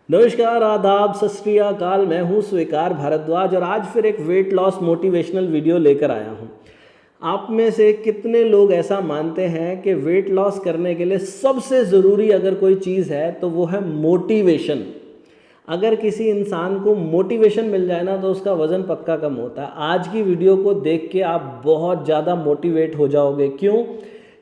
नमस्कार, आदाब, सत श्री अकाल। मैं हूं स्वीकार भारद्वाज और आज फिर एक वेट लॉस मोटिवेशनल वीडियो लेकर आया हूं। आप में से कितने लोग ऐसा मानते हैं कि वेट लॉस करने के लिए सबसे ज़रूरी अगर कोई चीज़ है तो वो है मोटिवेशन। अगर किसी इंसान को मोटिवेशन मिल जाए ना तो उसका वज़न पक्का कम होता है। आज की वीडियो को देख के आप बहुत ज़्यादा मोटिवेट हो जाओगे। क्यों?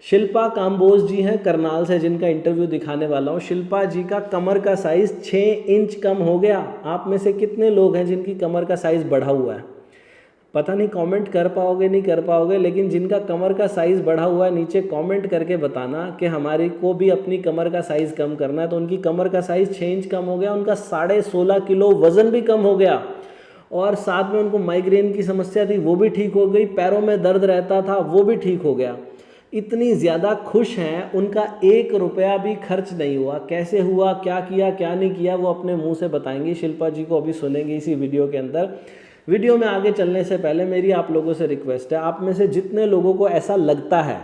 शिल्पा काम्बोज जी हैं करनाल से, जिनका इंटरव्यू दिखाने वाला हूँ। शिल्पा जी का कमर का साइज़ 6 इंच कम हो गया। आप में से कितने लोग हैं जिनकी कमर का साइज़ बढ़ा हुआ है? पता नहीं कमेंट कर पाओगे नहीं कर पाओगे, लेकिन जिनका कमर का साइज़ बढ़ा हुआ है नीचे कमेंट करके बताना कि हमारी को भी अपनी कमर का साइज़ कम करना है। तो उनकी कमर का साइज़ 6 इंच कम हो गया, उनका 16.5 किलो वज़न भी कम हो गया और साथ में उनको माइग्रेन की समस्या थी वो भी ठीक हो गई, पैरों में दर्द रहता था वो भी ठीक हो गया। इतनी ज़्यादा खुश हैं, उनका 1 रुपया भी खर्च नहीं हुआ। कैसे हुआ, क्या किया क्या नहीं किया, वो अपने मुंह से बताएंगी। शिल्पा जी को अभी सुनेंगे इसी वीडियो के अंदर। वीडियो में आगे चलने से पहले मेरी आप लोगों से रिक्वेस्ट है, आप में से जितने लोगों को ऐसा लगता है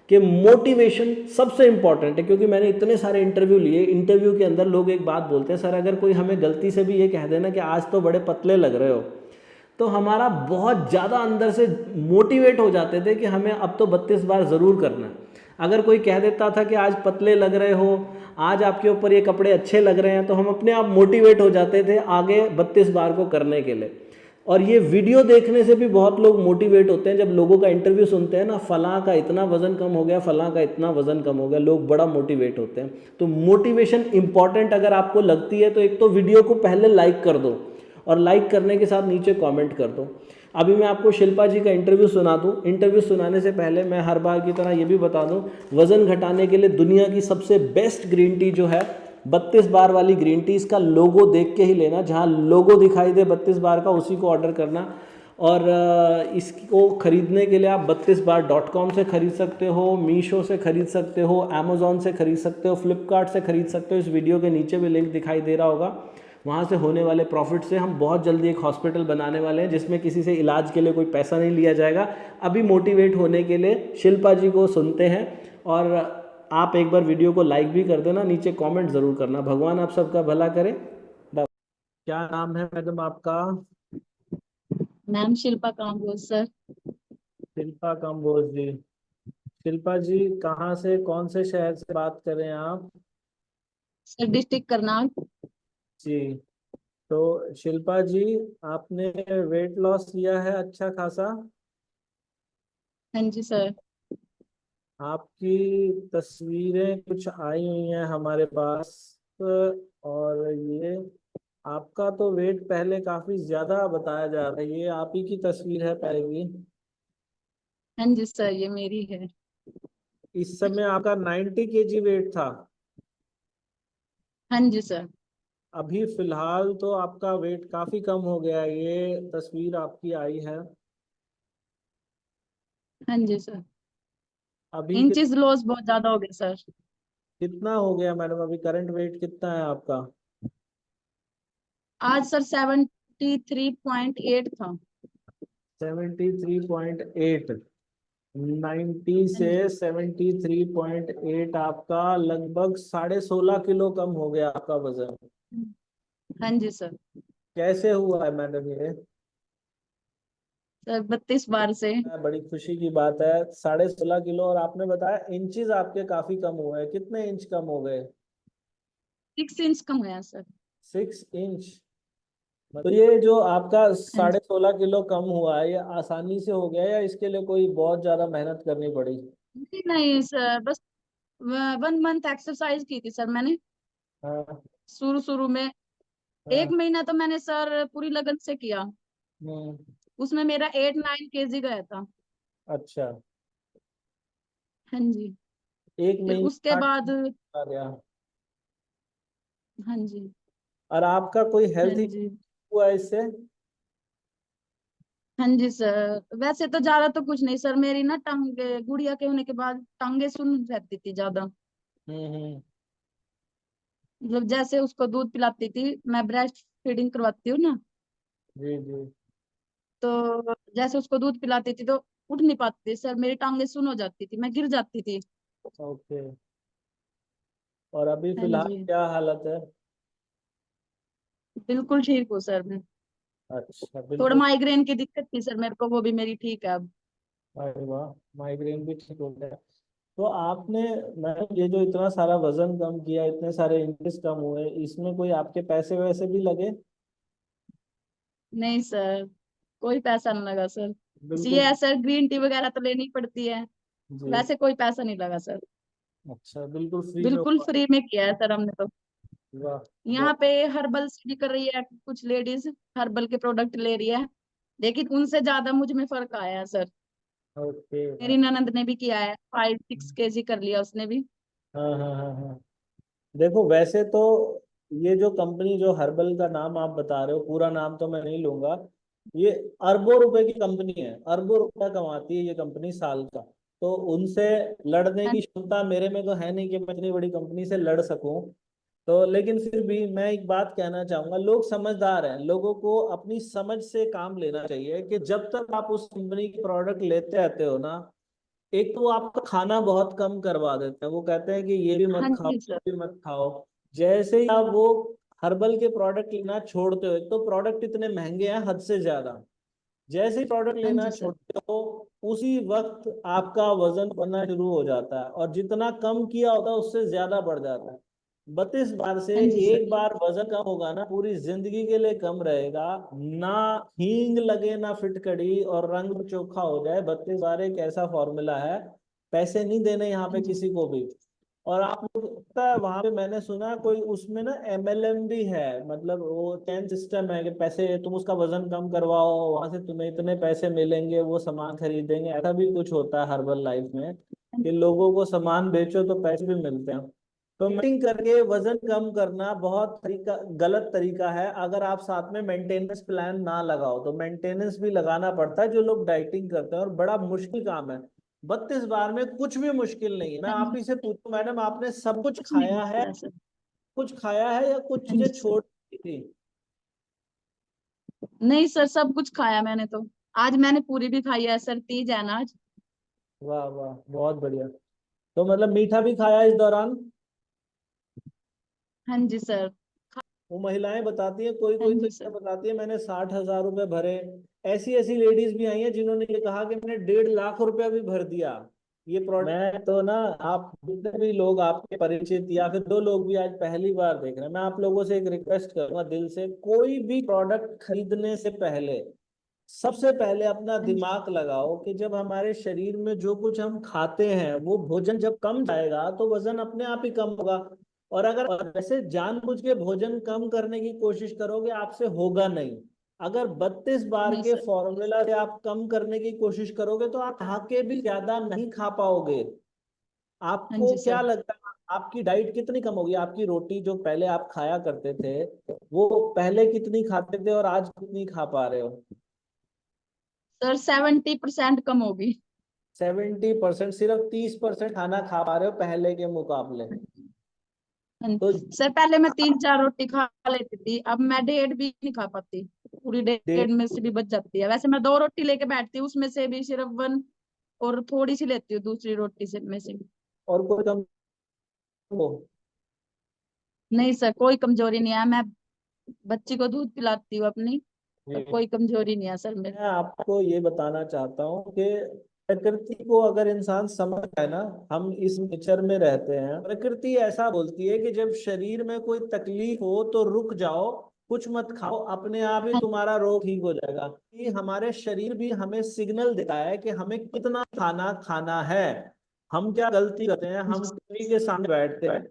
कि मोटिवेशन सबसे इंपॉर्टेंट है, क्योंकि मैंने इतने सारे इंटरव्यू लिए, इंटरव्यू के अंदर लोग एक बात बोलते हैं, सर अगर कोई हमें गलती से भी ये कह देना कि आज तो बड़े पतले लग रहे हो, तो हमारा बहुत ज़्यादा अंदर से मोटिवेट हो जाते थे कि हमें अब तो 32 बार ज़रूर करना है। अगर कोई कह देता था कि आज पतले लग रहे हो, आज आपके ऊपर ये कपड़े अच्छे लग रहे हैं, तो हम अपने आप मोटिवेट हो जाते थे आगे 32 बार को करने के लिए। और ये वीडियो देखने से भी बहुत लोग मोटिवेट होते हैं। जब लोगों का इंटरव्यू सुनते हैं ना, फलां का इतना वजन कम हो गया, फलां का इतना वजन कम हो गया, लोग बड़ा मोटिवेट होते हैं। तो मोटिवेशन इंपॉर्टेंट अगर आपको लगती है तो एक तो वीडियो को पहले लाइक कर दो और लाइक करने के साथ नीचे कमेंट कर दो। अभी मैं आपको शिल्पा जी का इंटरव्यू सुना दूं। इंटरव्यू सुनाने से पहले मैं हर बार की तरह ये भी बता दूं, वज़न घटाने के लिए दुनिया की सबसे बेस्ट ग्रीन टी जो है 32 बार वाली ग्रीन टी, इसका लोगो देख के ही लेना। जहाँ लोगो दिखाई दे 32 बार का उसी को ऑर्डर करना। और इसको ख़रीदने के लिए आप 32बार.com से ख़रीद सकते हो, मीशो से ख़रीद सकते हो, अमेज़ॉन से ख़रीद सकते हो, फ्लिपकार्ट से ख़रीद सकते हो। इस वीडियो के नीचे भी लिंक दिखाई दे रहा होगा। वहाँ से होने वाले प्रॉफिट से हम बहुत जल्दी एक हॉस्पिटल बनाने वाले हैं जिसमें किसी से इलाज के लिए कोई पैसा नहीं लिया जाएगा। अभी मोटिवेट होने के लिए शिल्पा जी को सुनते हैं। और आप एक बार वीडियो को लाइक भी कर देना, नीचे कमेंट ज़रूर करना। भगवान आप सबका भला करे। क्या नाम है मैडम आपका? नाम शिल्पा काम्बोज सर। शिल्पा कंबोज जी। शिल्पा जी कहाँ से, कौन से शहर से बात कर रहे हैं आप? Sir district Karnal. जी। तो शिल्पा जी, आपने वेट लॉस किया है अच्छा खासा। हाँ जी सर। आपकी तस्वीरें कुछ आई हुई हैं हमारे पास, और ये आपका तो वेट पहले काफी ज्यादा बताया जा रहा है। ये आप ही की तस्वीर है पहले की। हाँ जी सर, ये मेरी है। इस समय आपका 90 kg वेट था। हाँ जी सर। अभी फिलहाल तो आपका वेट काफी कम हो गया है। ये तस्वीर आपकी आई है। हाँ जी सर। अभी इंचेस लॉस बहुत ज्यादा हो गया सर। कितना हो गया मैडम? अभी करंट वेट कितना है आपका? आज सर 73.8 था। 73.8। 90 हाँ से जी। 73.8, आपका लगभग 16.5 किलो कम हो गया आपका वजन। हाँ जी सर। कैसे हुआ है मैडम ये? सर 32 बार से। बड़ी खुशी की बात है। 16.5 किलो, और आपने बताया इंचज आपके काफी कम हुए हैं। कितने इंच कम हो गए? 6 इंच कम हुआ सर। 6 इंच। तो ये जो आपका हाँ जी। 16.5 किलो कम हुआ है, ये आसानी से हो गया या इसके लिए कोई बहुत ज्यादा मेहनत करनी पड़ी? नहीं नहीं सर, बस 1 मंथ एक्सरसाइज की थी सर मैंने। हाँ। शुरू शुरू में एक हाँ। महीना तो मैंने सर पूरी लगन से किया। हम्म। उसमें मेरा 8-9 kg गया था। अच्छा। हाँ जी। एक फिर महीने उसके 8 बाद। आ गया। हाँ जी। और आपका कोई हाँ हेल्थ जी। हुआ है इससे? हाँ जी सर, वैसे तो ज्यादा तो कुछ नहीं सर, मेरी ना टांगे गुड़िया के होने के बाद टांगे सुन रहती थी ज्यादा। हम्म। मतलब जैसे उसको दूध पिलाती थी, मैं ब्रेस्ट फीडिंग करवाती हूँ ना। जी जी। तो जैसे उसको दूध पिलाती थी तो उठ नहीं पाती थी सर, मेरी टांगे सुन हो जाती थी, मैं गिर जाती थी। ओके। और अभी हाँ फिलहाल जी। क्या हालत है? बिल्कुल ठीक हूँ सर मैं। अच्छा, थोड़ा बिल्कुल। माइग्रेन की दिक्कत थी सर मेरे को, वो भी मेरी ठीक है अब। अरे वाह, माइग्रेन भी ठीक हो गया। तो आपने, मैडम, ये जो इतना सारा वजन कम किया, इतने सारे इंचेस कम हुए, इसमें कोई आपके पैसे वैसे भी लगे? नहीं सर, कोई पैसा नहीं लगा सर। ये बिल्कुल। है सर, ग्रीन टी वगैरह तो लेनी पड़ती है, जी। वैसे कोई पैसा नहीं लगा सर। अच्छा, बिल्कुल फ्री में बिल्कुल हुआ। फ्री में किया है सर हमने तो। वाह। यहाँ बहुत। पे हर्बल से भी कर रही है कुछ लेडीज, हर्बल के प्रोडक्ट ले रही है, लेकिन उनसे ज्यादा मुझ में फर्क आया है सर। ओके। मेरी ननंद ने भी किया है, 5-6 kg कर लिया उसने भी। हाँ हाँ हाँ हाँ। देखो, वैसे तो ये जो कंपनी, जो हर्बल का नाम आप बता रहे हो, पूरा नाम तो मैं नहीं लूंगा, ये अरबों रुपए की कंपनी है, अरबों रुपया कमाती है ये कंपनी साल का। तो उनसे लड़ने हाँ की क्षमता मेरे में तो है नहीं कि मैं इतनी बड़ी कंपनी से लड़ सकूं। तो लेकिन फिर भी मैं एक बात कहना चाहूंगा, लोग समझदार हैं, लोगों को अपनी समझ से काम लेना चाहिए कि जब तक आप उस कंपनी के प्रोडक्ट लेते आते हो ना, एक तो वो आपका खाना बहुत कम करवा देते हैं, वो कहते हैं कि ये भी हाँ मत खाओ, जी वो सर। भी मत खाओ। जैसे ही आप वो हर्बल के प्रोडक्ट लेना छोड़ते हो, एक तो प्रोडक्ट इतने महंगे हैं हद से ज्यादा, जैसे ही प्रोडक्ट हाँ लेना जी सर। छोड़ते हो, उसी वक्त आपका वजन बढ़ना शुरू हो जाता है, और जितना कम किया होता है उससे ज्यादा बढ़ जाता है। 32 बार से हाँ जी सर। एक बार वजन कम होगा ना, पूरी जिंदगी के लिए कम रहेगा। ना हींग लगे ना फिटकड़ी, और रंग चोखा हो जाए, 32 बार एक ऐसा फॉर्मूला है। पैसे नहीं देने यहाँ हाँ पे जी किसी को भी। और आप लोग, पता है वहां पे मैंने सुना कोई उसमें ना एमएलएम भी है, मतलब वो चैन सिस्टम है कि पैसे तुम उसका वजन कम करवाओ, वहां से तुम्हें इतने पैसे मिलेंगे, वो सामान खरीदेंगे, ऐसा भी कुछ होता है हर्बल लाइफ में कि लोगों को सामान बेचो तो पैसे भी मिलते हैं। तो मीटिंग करके वजन कम करना बहुत तरीका, गलत तरीका है। अगर आप साथ में मेंटेनेंस प्लान ना लगाओ, तो मेंटेनेंस भी लगाना पड़ता है जो लोग डाइटिंग करते हैं, और बड़ा मुश्किल काम है। 32 बार में कुछ भी मुश्किल नहीं है। मैं हाँ आप जी, ही से पूछूं, मैडम, आपने सब कुछ कुछ नहीं खाया है? होता है सर। कुछ खाया है या कुछ हाँ चीजें जी सर। छोड़ दी थी? नहीं सर, सब कुछ खाया मैंने तो। आज मैंने पूरी भी खाई है सर, तीज है ना आज। वाह वाह, बहुत बढ़िया। तो मतलब मीठा भी खाया इस दौरान? हाँ जी सर। वो महिलाएं बताती हैं, कोई हाँ कोई तो जी ये सर। बताती है मैंने 60,000 रुपए भरे। ऐसी ऐसी लेडीज भी आई हैं जिन्होंने ये कहा कि मैंने 1.5 लाख रुपया भी भर दिया ये प्रोडक्ट। मैं तो ना, आप जितने भी लोग आपके परिचित या फिर दो लोग भी आज पहली बार देख रहे हैं, मैं आप लोगों से एक रिक्वेस्ट करूंगा दिल से, कोई भी प्रोडक्ट खरीदने से पहले सबसे पहले अपना हाँ जी। दिमाग लगाओ कि जब हमारे शरीर में जो कुछ हम खाते हैं, वो भोजन जब कम जाएगा तो वजन अपने आप ही कम होगा। और वैसे जानबूझ के भोजन कम करने की कोशिश करोगे, आपसे होगा नहीं। अगर 32 बार नहीं के सर। फॉर्मूला से आप कम करने की कोशिश करोगे तो आप खा के भी ज्यादा नहीं खा पाओगे। हाँ आपको जी क्या सर। लगता है, आपकी डाइट कितनी कम होगी? आपकी रोटी जो पहले आप खाया करते थे, वो पहले कितनी खाते थे और आज कितनी खा पा रहे हो? सर 70% कम होगी। 70%? सिर्फ 30% खाना खा पा रहे हो पहले के मुकाबले। हाँ तो जी सर, पहले मैं 3-4 रोटी खा लेती थी, अब मैं डेढ़ भी नहीं खा पाती। पूरी डेढ़ डेढ़? में से भी बच जाती है, वैसे मैं 2 रोटी लेके बैठती हूँ, उसमें से भी सिर्फ वन और थोड़ी सी लेती हूँ दूसरी रोटी से में से भी। और कोई कम हो? नहीं सर, कोई कमजोरी नहीं है। मैं बच्ची को दूध पिलाती हूँ अपनी, तो जी। कोई कमजोरी नहीं है सर मेरी। मैं आपको ये बताना चाहता हूँ कि प्रकृति को अगर इंसान समझ है ना, हम इस नेचर में रहते हैं, प्रकृति ऐसा बोलती है कि जब शरीर में कोई तकलीफ हो तो रुक जाओ, कुछ मत खाओ, अपने आप ही हाँ तुम्हारा रोग ठीक हो जाएगा। कि हमारे शरीर भी हमें सिग्नल देता है कि हमें कितना खाना खाना है। हम क्या गलती करते हैं, जी हम टीवी के सामने बैठते हैं,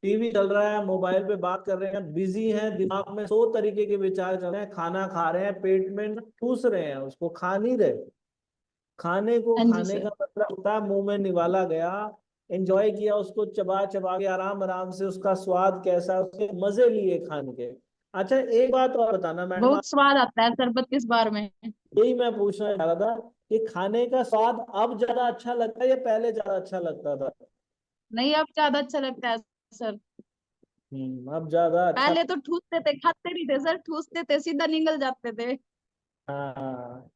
टीवी चल रहा है, मोबाइल पे बात कर रहे हैं, बिजी हैं, दिमाग में 100 तरीके के विचार चल रहे हैं, खाना खा रहे हैं, पेट में ठूस रहे हैं, उसको खा नहीं रहे। खाने को हाँ जी खाने सर। का मतलब होता है मुंह में निवाला गया, एंजॉय किया उसको, चबा चबा के आराम आराम से, उसका स्वाद कैसा, उसके मजे लिए खाने के। अच्छा, एक बात और बताना मैडम, बहुत स्वाद आता है सर 32 बार में। यही मैं पूछना चाह रहा था कि खाने का स्वाद अब ज्यादा अच्छा लगता है या पहले ज्यादा अच्छा लगता था? नहीं, अब ज्यादा अच्छा लगता है सर। अब ज्यादा अच्छा। पहले तो ठूसते थे, खाते नहीं थे सर, ठूसते थे, सीधा निगल जाते थे। हाँ,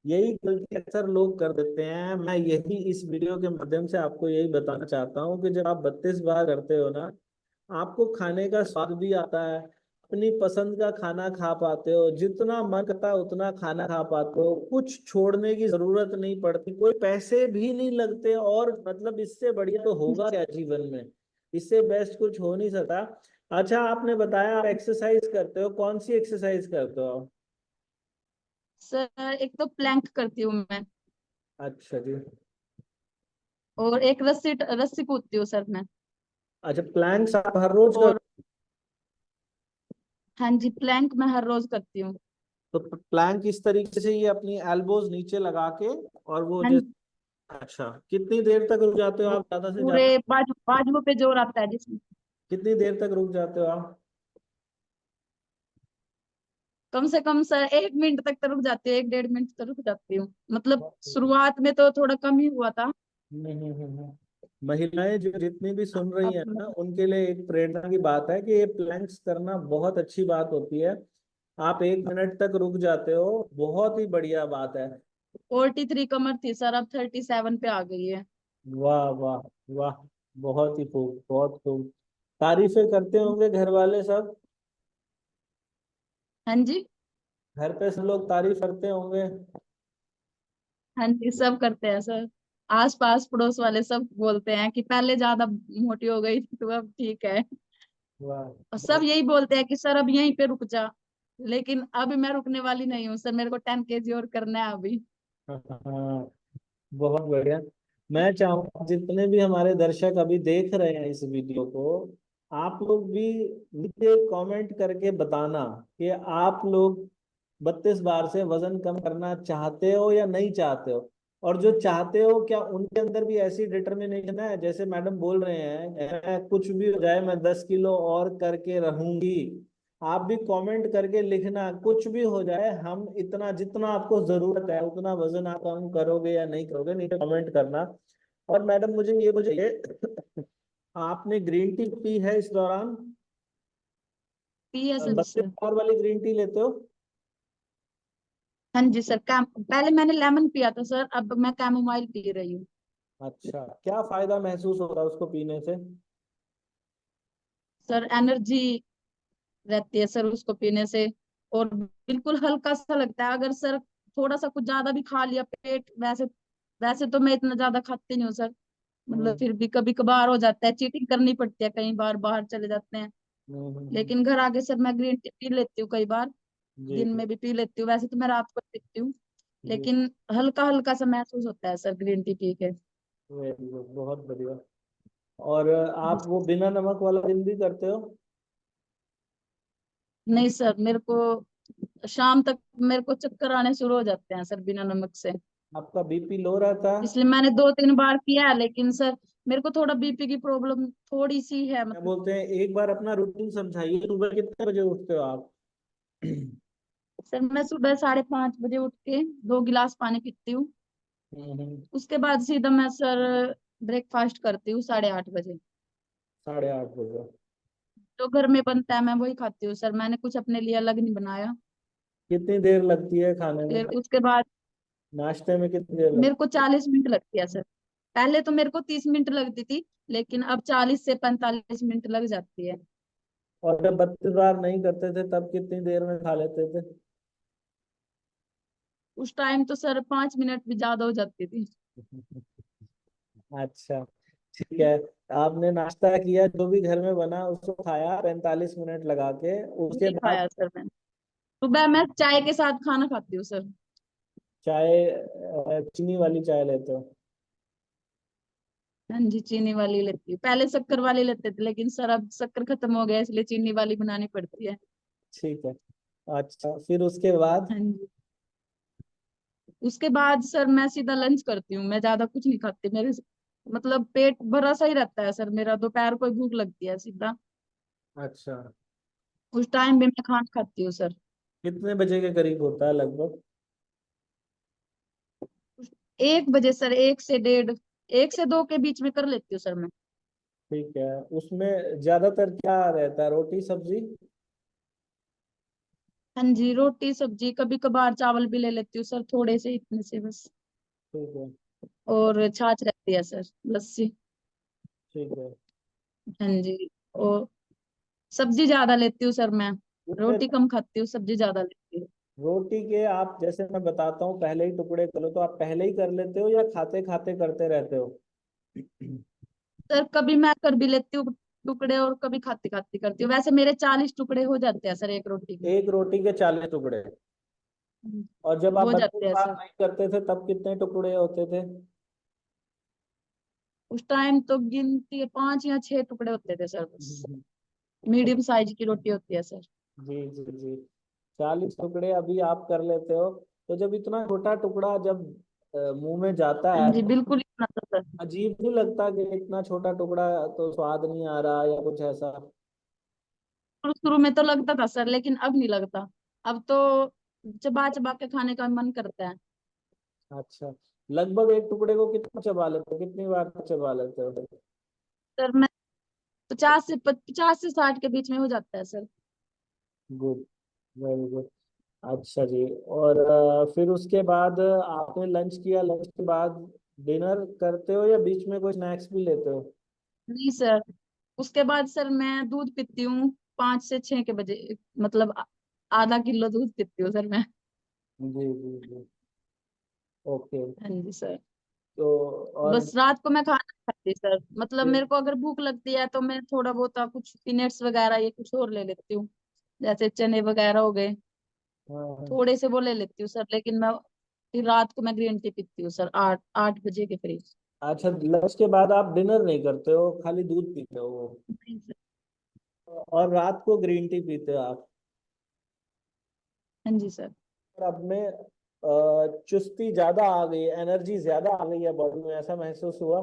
यही गलती अक्सर लोग कर देते हैं। मैं यही इस वीडियो के माध्यम से आपको यही बताना चाहता हूँ कि जब आप 32 बार करते हो ना, आपको खाने का स्वाद भी आता है, अपनी पसंद का खाना खा पाते हो, जितना मन करता है उतना खाना खा पाते हो, कुछ छोड़ने की जरूरत नहीं पड़ती, कोई पैसे भी नहीं लगते, और मतलब इससे बढ़िया तो होगा क्या जीवन में, इससे बेस्ट कुछ हो नहीं सकता। अच्छा, आपने बताया आप एक्सरसाइज करते हो, कौन सी एक्सरसाइज करते हो आप? सर एक तो प्लैंक करती हूँ मैं, अच्छा जी। और एक रस्सी रस्सी कूदती हूँ सर मैं। अच्छा, प्लैंक्स आप हर रोज कर? और हाँ जी, प्लैंक मैं हर रोज करती हूँ। तो प्लैंक इस तरीके से, ये अपनी एल्बोज नीचे लगा के, और वो हाँ जैसे, जी, अच्छा कितनी देर तक रुक जाते हो वो आप, ज्यादा से पूरे ज्यादा बाजुओं पे जोर आता है जिसमें। कितनी देर तक रुक जाते हो आप? कम से कम सर 1 मिनट तक तो रुक जाती है, 1 1.5 मिनट तक रुक जाती हूँ। मतलब शुरुआत में तो थोड़ा कम ही हुआ था। महिलाएं जो जितनी भी सुन रही अब हैं ना, उनके लिए एक प्रेरणा की बात है कि ये प्लैंक्स करना बहुत अच्छी बात होती है। आप 1 मिनट तक रुक जाते हो, बहुत ही बढ़िया बात है। 43 कमर थी सर, अब 37 पे आ गई है। वाह वाह वाह, बहुत ही खूब, बहुत खूब। तारीफें करते होंगे घर वाले सब? हाँ जी। घर पे सब लोग तारीफ करते होंगे? हाँ जी, सब करते हैं सर। आस पास पड़ोस वाले सब बोलते हैं कि पहले ज्यादा मोटी हो गई थी तो अब ठीक है। वाह, और सब बहुत। यही बोलते हैं कि सर अब यहीं पे रुक जा। लेकिन अभी मैं रुकने वाली नहीं हूँ सर, मेरे को 10 kg और करना है अभी। हाँ, बहुत बढ़िया। मैं चाहूँ जितने भी हमारे दर्शक अभी देख रहे हैं इस वीडियो को, आप लोग भी नीचे कमेंट करके बताना कि आप लोग 32 बार से वजन कम करना चाहते हो या नहीं चाहते हो। और जो चाहते हो, क्या उनके अंदर भी ऐसी डिटर्मिनेशन है, जैसे मैडम बोल रहे हैं, मैं कुछ भी हो जाए मैं 10 किलो और करके रहूंगी। आप भी कमेंट करके लिखना, कुछ भी हो जाए हम इतना, जितना आपको जरूरत है उतना वजन आप कम करोगे या नहीं करोगे, नीचे कमेंट करना। और मैडम मुझे ये बताइए, आपने ग्रीन टी पी है इस दौरान? पी है सर बत्तीस सर। और वाली ग्रीन टी लेते हो? हाँ जी सर, कैम पहले मैंने लेमन पिया था सर, अब मैं कैमोमाइल पी रही हूँ। अच्छा, क्या फायदा महसूस होता है उसको पीने से? सर एनर्जी रहती है सर उसको पीने से, और बिल्कुल हल्का सा लगता है। अगर सर थोड़ा सा कुछ ज्यादा भी खा लिया पेट, वैसे वैसे तो मैं इतना ज्यादा खाती नहीं हूँ सर। मतलब हम्म फिर भी कभी कभार हो जाता है, चीटिंग करनी पड़ती है, कई बार बाहर चले जाते हैं। हम्म। लेकिन घर आके सर मैं ग्रीन टी पी लेती हूँ कई बार, जी दिन जी में भी पी लेती हूँ, वैसे तो मैं रात को पीती हूँ। जी। लेकिन हल्का हल्का सा महसूस होता है सर ग्रीन टी पी के। वेरी गुड, बहुत बढ़िया। और आप वो बिना नमक वाला दिन भी करते हो? नहीं सर, मेरे को शाम तक मेरे को चक्कर आने शुरू हो जाते हैं सर बिना नमक से। आपका बीपी लो रहता है? इसलिए मैंने 2 3 बार किया है, लेकिन सर मेरे को थोड़ा बीपी की प्रॉब्लम थोड़ी सी है क्या मतलब। बोलते हैं, एक बार अपना रूटीन समझाइए, सुबह कितने बजे उठते हो आप? सर मैं सुबह 5:30 बजे उठ के 2 गिलास पानी पीती हूँ। हम्म। उसके बाद सीधा मैं सर ब्रेकफास्ट करती हूँ 8:30 बजे। 8:30 बजे? जो घर में बनता है मैं वही खाती हूँ सर, मैंने कुछ अपने लिए अलग नहीं बनाया। कितनी देर लगती है खाने में? फिर उसके बाद नाश्ते में कितनी देर मेरे लगती को 40 मिनट लगती है सर। पहले तो मेरे को 30 मिनट लगती थी, लेकिन अब 40 से 45 मिनट लग जाती है। है? और जब 32 बार नहीं करते थे तब कितनी देर में खा लेते थे? उस टाइम तो सर 5 मिनट भी ज्यादा हो जाती थी। अच्छा, ठीक है। आपने नाश्ता किया, जो भी घर में बना उसको खाया 45 मिनट लगा के, उसके वही बाद खाया सर मैंने। सुबह मैं चाय के साथ खाना खाती हूँ सर। चाय, चीनी वाली चाय लेते हो? हाँ जी, चीनी वाली लेती हूँ, पहले शक्कर वाली लेते थे, लेकिन सर अब शक्कर खत्म हो गया इसलिए चीनी वाली बनानी पड़ती है। ठीक है। अच्छा, फिर उसके बाद? हाँ जी। उसके बाद सर मैं सीधा लंच करती हूँ, मैं ज्यादा कुछ नहीं खाती, मेरे मतलब पेट भरा सा ही रहता है सर मेरा, दोपहर को ही भूख लगती है सीधा। अच्छा, उस टाइम भी मैं खाना खाती हूँ सर। कितने बजे के करीब होता है लगभग? 1 बजे सर, 1 से 1:30, 1 से 2 के बीच में कर लेती हूँ सर मैं। ठीक है। उसमें ज्यादातर क्या रहता है, रोटी सब्जी? हाँ जी, रोटी सब्जी, कभी कभार चावल भी ले लेती हूँ सर, थोड़े से इतने से बस। ठीक है। और छाछ रहती है सर, लस्सी। ठीक है। हाँ जी। और सब्जी ज्यादा लेती हूँ सर मैं। उसमें रोटी कम खाती हूँ, सब्जी ज्यादा लेती हूँ। रोटी के आप, जैसे मैं बताता हूँ, पहले ही टुकड़े कर लो, तो आप पहले ही कर लेते हो या खाते खाते करते रहते हो? सर कभी मैं कर भी लेती हूँ टुकड़े, और कभी खाती खाती करती हूँ। वैसे मेरे 40 टुकड़े हो जाते हैं सर एक रोटी के। एक रोटी के 40 टुकड़े? और जब आप हो बत्तीस जाते हैं बार सर। नहीं करते थे तब कितने टुकड़े होते थे? उस टाइम तो गिनती है 5 या 6 टुकड़े होते थे सर बस। मीडियम साइज की रोटी होती है सर। जी जी जी। 40 टुकड़े अभी आप कर लेते हो? तो जब इतना छोटा टुकड़ा जब मुंह में जाता हाँ है जी, तो बिल्कुल ही बना था सर। अजीब नहीं लगता कि इतना छोटा टुकड़ा तो स्वाद नहीं आ रहा या कुछ ऐसा? शुरू शुरू में तो लगता था सर, लेकिन अब नहीं लगता। अब तो चबा चबा के खाने का मन करता है। अच्छा, लगभग एक टुकड़े को कितना चबा लेते हो, कितनी बार चबा लेते हो? सर मैं 50 से 60 के बीच में हो जाता है सर। Good, very good. अच्छा जी। और फिर उसके बाद आपने लंच किया, लंच के बाद डिनर करते हो या बीच में कोई स्नैक्स भी लेते हो? नहीं सर, उसके बाद सर मैं दूध पीती हूँ 5 से 6 के बजे, मतलब आधा किलो दूध पीती हूँ सर मैं। जी जी जी। ओके। हाँ जी सर। तो और बस रात को मैं खाना नहीं खाती सर, मतलब फिर? मेरे को अगर भूख लगती है तो मैं थोड़ा बहुत कुछ पीनट्स वगैरह या कुछ और ले लेती हूँ, जैसे चने वगैरह हो गए। हाँ हाँ। थोड़े से वो ले लेती हूँ सर, लेकिन मैं फिर रात को मैं ग्रीन टी पीती हूँ सर, 8 8 बजे के करीब। अच्छा, लंच के बाद आप डिनर नहीं करते हो, खाली दूध पीते हो वो? नहीं सर। और रात को ग्रीन टी पीते हो आप? हाँ जी सर। और अब में चुस्ती ज्यादा आ गई है, एनर्जी ज्यादा आ गई है बॉडी में, ऐसा महसूस हुआ?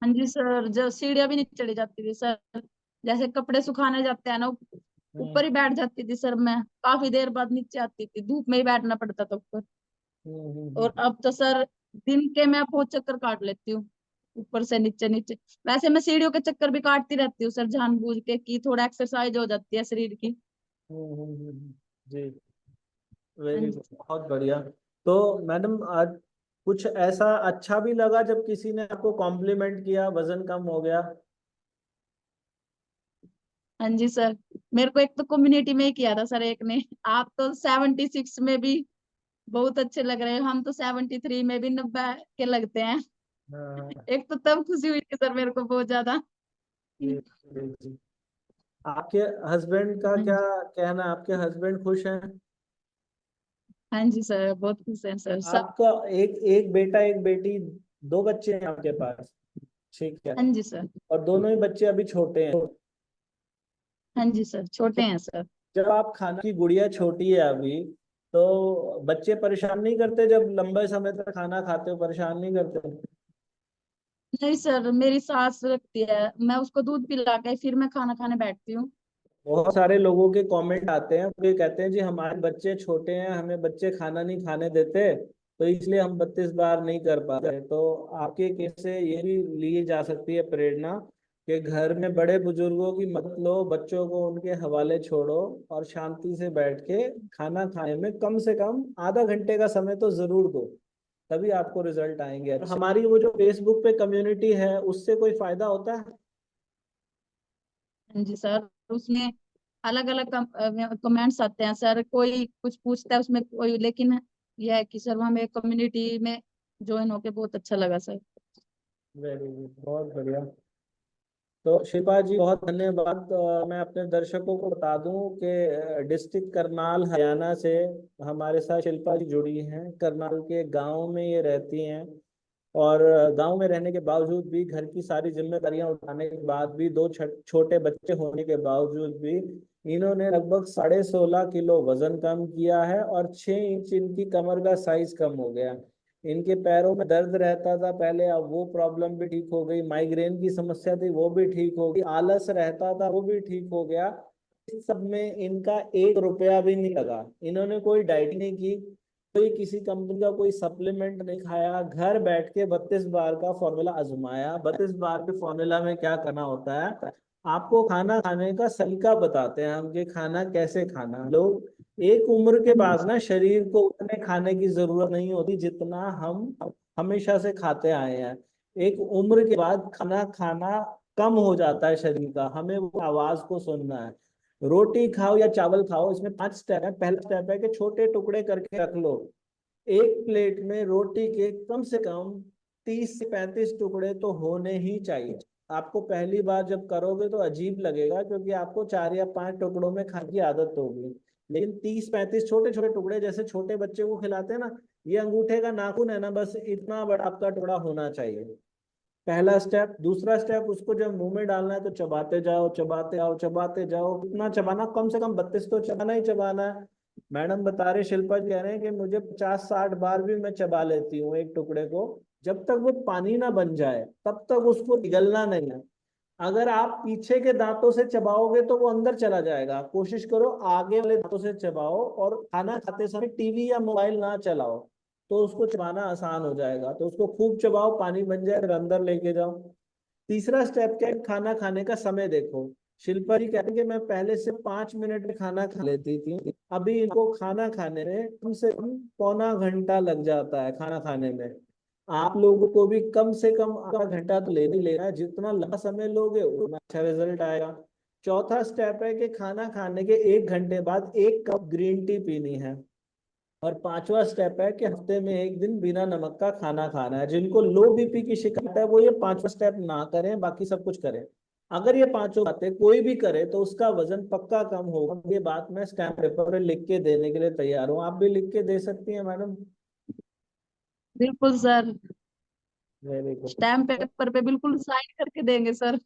हाँ जी सर, जब सीढ़ियाँ भी नहीं चढ़ी जाती थी सर, जैसे कपड़े सुखाने जाते हैं ना, हम्म ऊपर ही बैठ जाती थी सर मैं। काफी देर बाद नीचे आती थी, धूप में ही बैठना पड़ता था ऊपर। और हम्म। अब तो सर दिन के मैं 5 चक्कर काट लेती हूँ, ऊपर से नीचे नीचे। वैसे मैं सीढ़ियों के चक्कर भी काटती रहती हूँ सर, जानबूझ के, कि थोड़ा एक्सरसाइज हो जाती है शरीर की। जी, हाँ वेरी जी। गुड, बहुत बढ़िया। तो मैडम, आज कुछ ऐसा अच्छा भी लगा जब किसी ने आपको कॉम्प्लीमेंट किया, वजन कम हो गया? हाँ जी सर, मेरे को एक तो कम्युनिटी में ही किया था सर एक ने, आप तो 76 में भी बहुत अच्छे लग रहे हैं, हम तो 73 में भी 90 के लगते हैं। हाँ। एक तो तब खुशी हुई थी सर मेरे को बहुत ज्यादा। जी जी जी। आपके हस्बैंड का हाँ क्या जी। कहना है? आपके हस्बैंड खुश हैं? हाँ जी सर, बहुत खुश हैं सर सब। आपका एक एक बेटा एक बेटी, दो बच्चे हैं आपके पास? ठीक है। हाँ जी सर। और दोनों ही बच्चे अभी छोटे हैं? हाँ जी सर, छोटे हैं सर। जब आप खाना की गुड़िया छोटी है अभी, तो बच्चे परेशान नहीं करते? जब लंबे समय तक खाना खाते हो परेशान नहीं करते? नहीं सर, मेरी सास रखती है, मैं उसको दूध पिला के फिर मैं खाना खाने बैठती हूँ। बहुत सारे लोगों के कमेंट आते हैं, वो ये कहते हैं जी हमारे बच्चे छोटे हैं, हमें बच्चे खाना नहीं खाने देते, तो इसलिए हम 32 बार नहीं कर पाते। तो आपके केस से ये भी ली जा सकती है प्रेरणा कि घर में बड़े बुजुर्गों की मत लो, बच्चों को उनके हवाले छोड़ो और शांति से बैठ के खाना खाने में कम से कम आधा घंटे का समय तो जरूर दो, तभी आपको रिजल्ट आएंगे। हमारी वो जो फेसबुक पे कम्युनिटी है, उससे कोई फायदा होता है? हाँ जी सर, उसमें अलग अलग कमेंट्स आते हैं सर, कोई कुछ पूछता है उसमें कोई, लेकिन यह है कि सर हमें कम्युनिटी में ज्वाइन होके बहुत अच्छा लगा सर। वेरी गुड, बहुत बढ़िया। तो शिल्पा जी, बहुत धन्यवाद। मैं अपने दर्शकों को बता दूं कि डिस्ट्रिक्ट करनाल हरियाणा से हमारे साथ शिल्पा जी जुड़ी हैं। करनाल के गांव में ये रहती हैं, और गांव में रहने के बावजूद भी, घर की सारी जिम्मेदारियां उठाने के बाद भी, दो छोटे बच्चे होने के बावजूद भी, इन्होंने लगभग 16.5 किलो वजन कम किया है और 6 इंच इनकी कमर का साइज कम हो गया। इनके पैरों में दर्द रहता था पहले, अब वो प्रॉब्लम भी ठीक हो गई। माइग्रेन की समस्या थी, वो भी ठीक हो गई। आलस रहता था, वो भी ठीक हो गया। इस सब में इनका 1 रुपया भी नहीं लगा। इन्होंने कोई डाइट नहीं की, कोई किसी कंपनी का कोई सप्लीमेंट नहीं खाया, घर बैठ के 32 बार का फॉर्मूला आजमाया। 32 बार के फॉर्मूला में क्या करना होता है, आपको खाना खाने का सलीका बताते हैं हम कि खाना कैसे खाना। लोग एक उम्र के हाँ जी बाद ना शरीर को उतने खाने की जरूरत नहीं होती जितना हम हमेशा से खाते आए हैं। एक उम्र के बाद खाना खाना कम हो जाता है शरीर का, हमें वो आवाज को सुनना है। रोटी खाओ या चावल खाओ, इसमें 5 स्टेप है। पहला स्टेप है कि छोटे टुकड़े करके रख लो। एक प्लेट में रोटी के कम से कम 30 से 35 टुकड़े तो होने ही चाहिए। आपको पहली बार जब करोगे तो अजीब लगेगा, क्योंकि आपको 4 या 5 टुकड़ों में खाने की आदत होगी। लेकिन 30-35 छोटे छोटे टुकड़े, जैसे छोटे बच्चे को खिलाते हैं ना, ये अंगूठे का नाखून है ना, बस इतना बड़ा आपका टुकड़ा होना चाहिए। पहला स्टेप। दूसरा स्टेप, उसको जब मुंह में डालना है तो चबाते जाओ, चबाते आओ, चबाते जाओ। कितना चबाना? कम से कम 32 तो चबाना ही चबाना है। मैडम बता रहे, शिल्पा जी कह रहे हैं कि मुझे 50-60 बार भी मैं चबा लेती हूँ एक टुकड़े को। जब तक वो पानी ना बन जाए तब तक उसको निगलना नहीं है। अगर आप पीछे के दांतों से चबाओगे तो वो अंदर चला जाएगा। कोशिश करो आगे वाले दांतों से चबाओ, और खाना खाते समय टीवी या मोबाइल ना चलाओ, तो उसको चबाना आसान हो जाएगा। तो उसको खूब चबाओ, पानी बन जाए फिर अंदर लेके जाओ। तीसरा स्टेप क्या है? खाना खाने का समय देखो। शिल्पा जी कहते हैं कि मैं पहले से 5 मिनट में खाना खा लेती थी, अभी इनको खाना खाने में कम से कम पौना घंटा लग जाता है खाना खाने में। आप लोगों को भी कम से कम आधा घंटा तो ले ही लेना है। जितना लंबा समय लोगे उतना अच्छा रिजल्ट आएगा। चौथा स्टेप है कि खाना खाने के 1 घंटे बाद 1 कप ग्रीन टी पीनी है। और पांचवा स्टेप है कि हफ्ते में 1 दिन बिना नमक का खाना खाना है। जिनको लो बीपी की शिकायत है वो ये पांचवा स्टेप ना करें, बाकी सब कुछ करें। अगर ये पांचों बातें कोई भी करे तो उसका वजन पक्का कम होगा। ये बात मैं स्टैम्प पेपर पर लिख के देने के लिए तैयार हूँ। आप भी लिख के दे सकती हैं मैडम। बिल्कुल sir, very good. Stamp paper पे बिल्कुल साइन करके देंगे सर।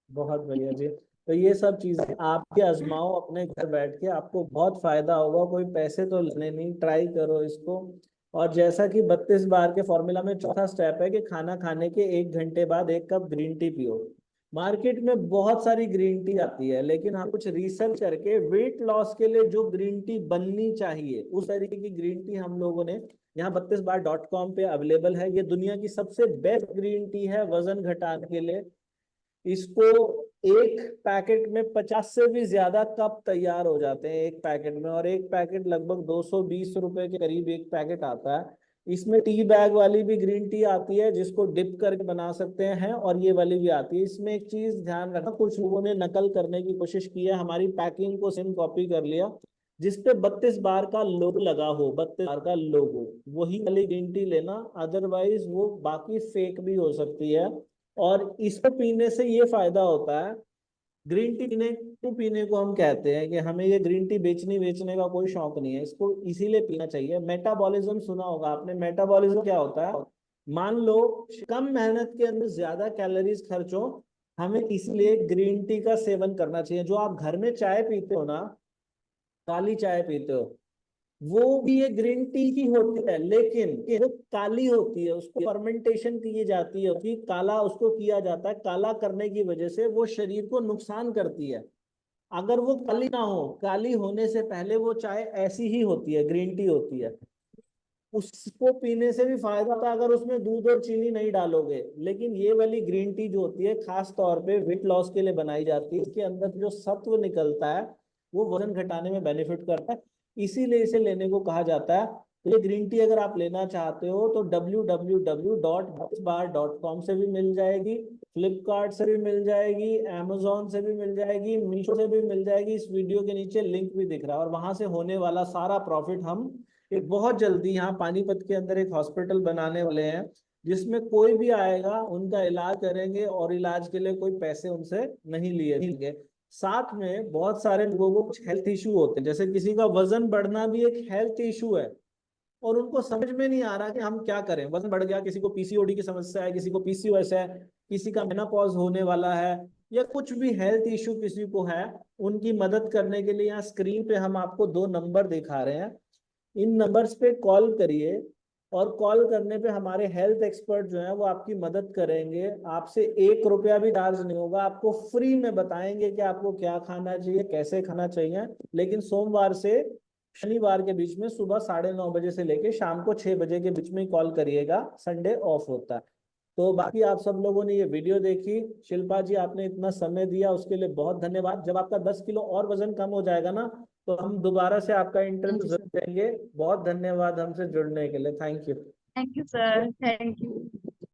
बहुत बढ़िया जी। तो ये सब चीजें आप भी आजमाओ अपने घर बैठ के, आपको बहुत फायदा होगा। कोई पैसे तो लेने नहीं, ट्राई करो इसको। और जैसा कि 32 बार के फॉर्मूला में चौथा स्टेप है कि खाना खाने के 1 घंटे बाद 1 कप ग्रीन टी पियो। मार्केट में बहुत सारी ग्रीन टी आती है, लेकिन हम कुछ रिसर्च करके वेट लॉस के लिए जो ग्रीन टी बननी चाहिए उस तरीके की ग्रीन टी हम लोगों ने यहाँ 32bar.com पे अवेलेबल है। ये दुनिया की सबसे बेस्ट ग्रीन टी है वजन घटाने के लिए। इसको एक पैकेट में 50 से भी ज्यादा कप तैयार हो जाते हैं एक पैकेट में, और एक पैकेट लगभग 220 रुपए के करीब एक पैकेट आता है। इसमें टी बैग वाली भी ग्रीन टी आती है जिसको डिप करके बना सकते हैं, और ये वाली भी आती है। इसमें एक चीज ध्यान रखना, कुछ लोगों ने नकल करने की कोशिश की है, हमारी पैकिंग को सेम कॉपी कर लिया जिसपे 32 बार का लोगो लगा हो, 32 बार का लोगो, वही वाली ग्रीन टी लेना। अदरवाइज वो बाकी फेक भी हो सकती है। और इसको पीने से ये फायदा होता है। ग्रीन टी पीने क्यों पीने को हम कहते हैं कि हमें ये ग्रीन टी बेचने बेचने का कोई शौक नहीं है, इसको इसीलिए पीना चाहिए। मेटाबॉलिज्म सुना होगा आपने। मेटाबॉलिज्म क्या होता है? मान लो कम मेहनत के अंदर ज्यादा कैलोरीज खर्च हो, हमें इसलिए ग्रीन टी का सेवन करना चाहिए। जो आप घर में चाय पीते हो ना, काली चाय पीते हो, वो भी ये ग्रीन टी की होती है, लेकिन ये जो काली होती है उसको फर्मेंटेशन की जाती है कि काला उसको किया जाता है। काला करने की वजह से वो शरीर को नुकसान करती है। अगर वो काली ना हो, काली होने से पहले वो चाय ऐसी ही होती है, ग्रीन टी होती है। उसको पीने से भी फायदा होता है अगर उसमें दूध और चीनी नहीं डालोगे। लेकिन ये वाली ग्रीन टी जो होती है खास तौर पे वेट लॉस के लिए बनाई जाती है। इसके अंदर जो सत्व निकलता है वो वजन घटाने में बेनिफिट करता है, इसीलिए इसे लेने को कहा जाता है। तो ये ग्रीन टी अगर आप लेना चाहते हो तो www.bar.com से भी मिल जाएगी, फ्लिपकार्ट से भी मिल जाएगी, amazon से भी मिल जाएगी, मीशो से भी मिल जाएगी। इस वीडियो के नीचे लिंक भी दिख रहा है, और वहां से होने वाला सारा प्रॉफिट हम एक बहुत जल्दी यहाँ पानीपत के अंदर एक हॉस्पिटल बनाने वाले हैं, जिसमें कोई भी आएगा उनका इलाज करेंगे, और इलाज के लिए कोई पैसे उनसे नहीं लिए जाएंगे। साथ में बहुत सारे लोगों को कुछ हेल्थ इशू होते हैं, जैसे किसी का वजन बढ़ना भी एक हेल्थ इशू है, और उनको समझ में नहीं आ रहा कि हम क्या करें। वजन बढ़ गया, किसी को पीसीओडी की समस्या है, किसी को पीसीओएस है, किसी का मेनोपॉज होने वाला है, या कुछ भी हेल्थ इशू किसी को है, उनकी मदद करने के लिए यहाँ स्क्रीन पे हम आपको 2 नंबर दिखा रहे हैं। इन नंबर्स पे कॉल करिए, और कॉल करने पे हमारे हेल्थ एक्सपर्ट जो हैं वो आपकी मदद करेंगे। आपसे 1 रुपया भी चार्ज नहीं होगा, आपको फ्री में बताएंगे कि आपको क्या खाना चाहिए, कैसे खाना चाहिए। लेकिन सोमवार से शनिवार के बीच में सुबह 9:30 बजे से लेके शाम को 6 बजे के बीच में ही कॉल करिएगा, संडे ऑफ होता है। तो बाकी आप सब लोगों ने ये वीडियो देखी, शिल्पा जी आपने इतना समय दिया उसके लिए बहुत धन्यवाद। जब आपका 10 किलो और वजन कम हो जाएगा ना, तो हम दोबारा से आपका थैंक इंटरव्यू यू सर। जरूर देंगे। बहुत धन्यवाद हमसे जुड़ने के लिए। Thank you. Thank you sir, thank you.